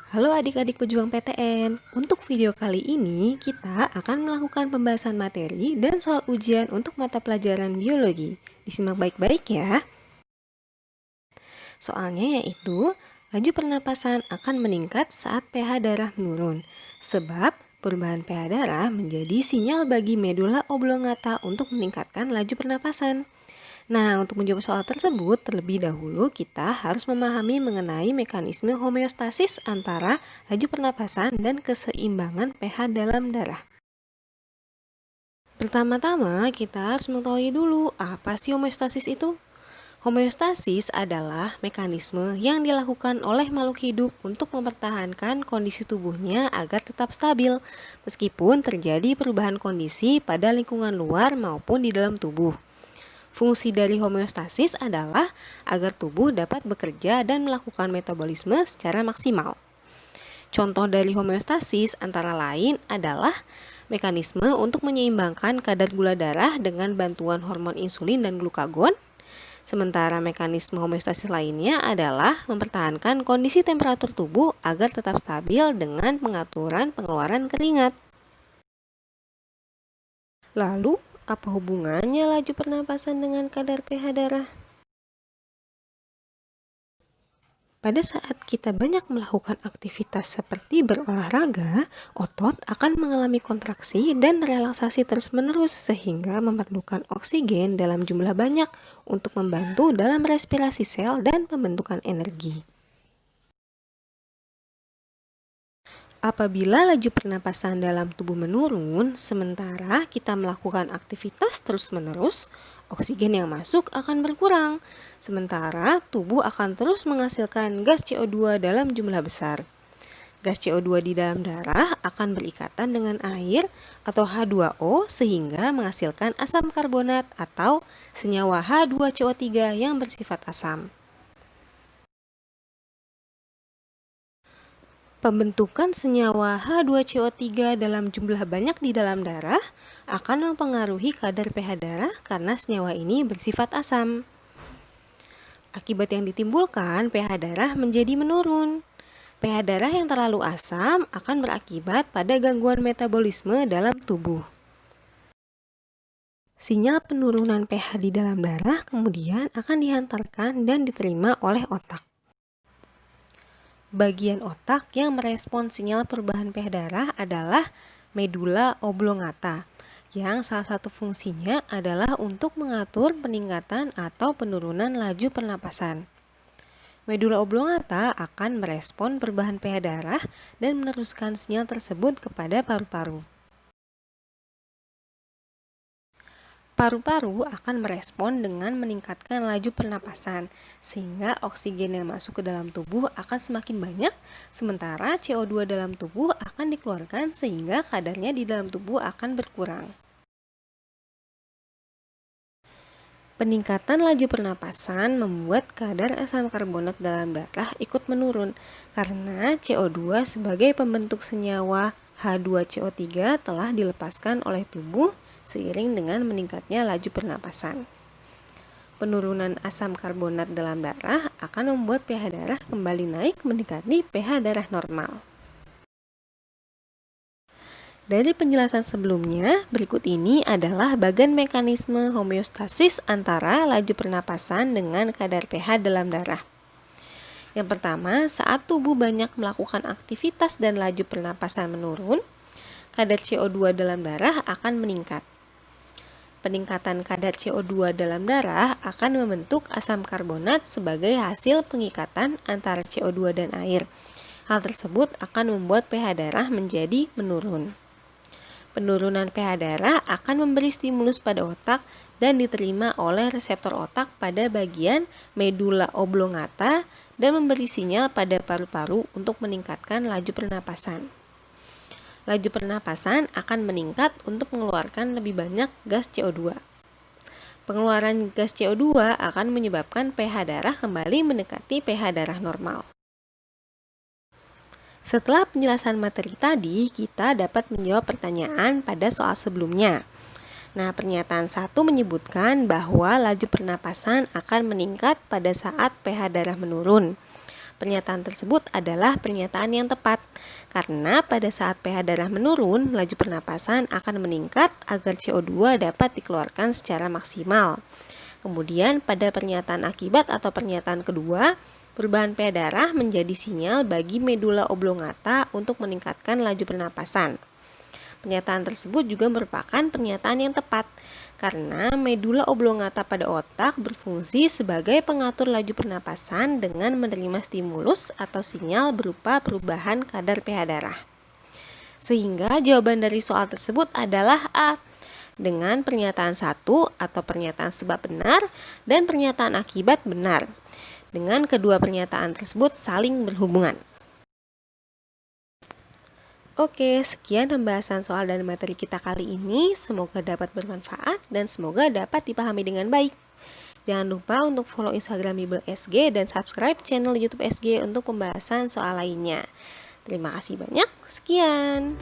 Halo adik-adik pejuang PTN, untuk video kali ini kita akan melakukan pembahasan materi dan soal ujian untuk mata pelajaran biologi. Disimak baik-baik ya. Soalnya yaitu, laju pernapasan akan meningkat saat pH darah menurun, sebab perubahan pH darah menjadi sinyal bagi medula oblongata untuk meningkatkan laju pernapasan. Nah, untuk menjawab soal tersebut, terlebih dahulu kita harus memahami mengenai mekanisme homeostasis antara laju pernapasan dan keseimbangan pH dalam darah. Pertama-tama, kita harus mengetahui dulu apa sih homeostasis itu? Homeostasis adalah mekanisme yang dilakukan oleh makhluk hidup untuk mempertahankan kondisi tubuhnya agar tetap stabil, meskipun terjadi perubahan kondisi pada lingkungan luar maupun di dalam tubuh. Fungsi dari homeostasis adalah agar tubuh dapat bekerja dan melakukan metabolisme secara maksimal. Contoh dari homeostasis antara lain adalah mekanisme untuk menyeimbangkan kadar gula darah dengan bantuan hormon insulin dan glukagon. Sementara mekanisme homeostasis lainnya adalah mempertahankan kondisi temperatur tubuh agar tetap stabil dengan pengaturan pengeluaran keringat. Lalu, apa hubungannya laju pernapasan dengan kadar pH darah? Pada saat kita banyak melakukan aktivitas seperti berolahraga, otot akan mengalami kontraksi dan relaksasi terus-menerus sehingga memerlukan oksigen dalam jumlah banyak untuk membantu dalam respirasi sel dan pembentukan energi. Apabila laju pernapasan dalam tubuh menurun, sementara kita melakukan aktivitas terus-menerus, oksigen yang masuk akan berkurang. Sementara tubuh akan terus menghasilkan gas CO2 dalam jumlah besar. Gas CO2 di dalam darah akan berikatan dengan air atau H2O sehingga menghasilkan asam karbonat atau senyawa H2CO3 yang bersifat asam. Pembentukan senyawa H2CO3 dalam jumlah banyak di dalam darah akan mempengaruhi kadar pH darah karena senyawa ini bersifat asam. Akibat yang ditimbulkan, pH darah menjadi menurun. pH darah yang terlalu asam akan berakibat pada gangguan metabolisme dalam tubuh. Sinyal penurunan pH di dalam darah kemudian akan dihantarkan dan diterima oleh otak. Bagian otak yang merespons sinyal perubahan pH darah adalah medula oblongata, yang salah satu fungsinya adalah untuk mengatur peningkatan atau penurunan laju pernapasan. Medula oblongata akan merespon perubahan pH darah dan meneruskan sinyal tersebut kepada paru-paru. Paru-paru akan merespon dengan meningkatkan laju pernapasan, sehingga oksigen yang masuk ke dalam tubuh akan semakin banyak, sementara CO2 dalam tubuh akan dikeluarkan sehingga kadarnya di dalam tubuh akan berkurang. Peningkatan laju pernapasan membuat kadar asam karbonat dalam darah ikut menurun, karena CO2 sebagai pembentuk senyawa H2CO3 telah dilepaskan oleh tubuh seiring dengan meningkatnya laju pernapasan. Penurunan asam karbonat dalam darah akan membuat pH darah kembali naik mendekati pH darah normal. Dari penjelasan sebelumnya, berikut ini adalah bagian mekanisme homeostasis antara laju pernapasan dengan kadar pH dalam darah. Yang pertama, saat tubuh banyak melakukan aktivitas dan laju pernapasan menurun, kadar CO2 dalam darah akan meningkat. Peningkatan kadar CO2 dalam darah akan membentuk asam karbonat sebagai hasil pengikatan antara CO2 dan air. Hal tersebut akan membuat pH darah menjadi menurun. Penurunan pH darah akan memberi stimulus pada otak dan diterima oleh reseptor otak pada bagian medula oblongata dan memberi sinyal pada paru-paru untuk meningkatkan laju pernapasan. Laju pernapasan akan meningkat untuk mengeluarkan lebih banyak gas CO2. Pengeluaran gas CO2 akan menyebabkan pH darah kembali mendekati pH darah normal. Setelah penjelasan materi tadi, kita dapat menjawab pertanyaan pada soal sebelumnya. Nah, pernyataan 1 menyebutkan bahwa laju pernapasan akan meningkat pada saat pH darah menurun. Pernyataan tersebut adalah pernyataan yang tepat, karena pada saat pH darah menurun, laju pernapasan akan meningkat agar CO2 dapat dikeluarkan secara maksimal. Kemudian pada pernyataan akibat atau pernyataan kedua, perubahan pH darah menjadi sinyal bagi medula oblongata untuk meningkatkan laju pernapasan. Pernyataan tersebut juga merupakan pernyataan yang tepat, karena medula oblongata pada otak berfungsi sebagai pengatur laju pernapasan dengan menerima stimulus atau sinyal berupa perubahan kadar pH darah. Sehingga jawaban dari soal tersebut adalah A, dengan pernyataan 1 atau pernyataan sebab benar dan pernyataan akibat benar. Dengan kedua pernyataan tersebut saling berhubungan. Oke, sekian pembahasan soal dan materi kita kali ini. Semoga dapat bermanfaat dan semoga dapat dipahami dengan baik. Jangan lupa untuk follow Instagram Bible SG dan subscribe channel YouTube SG untuk pembahasan soal lainnya. Terima kasih banyak. Sekian.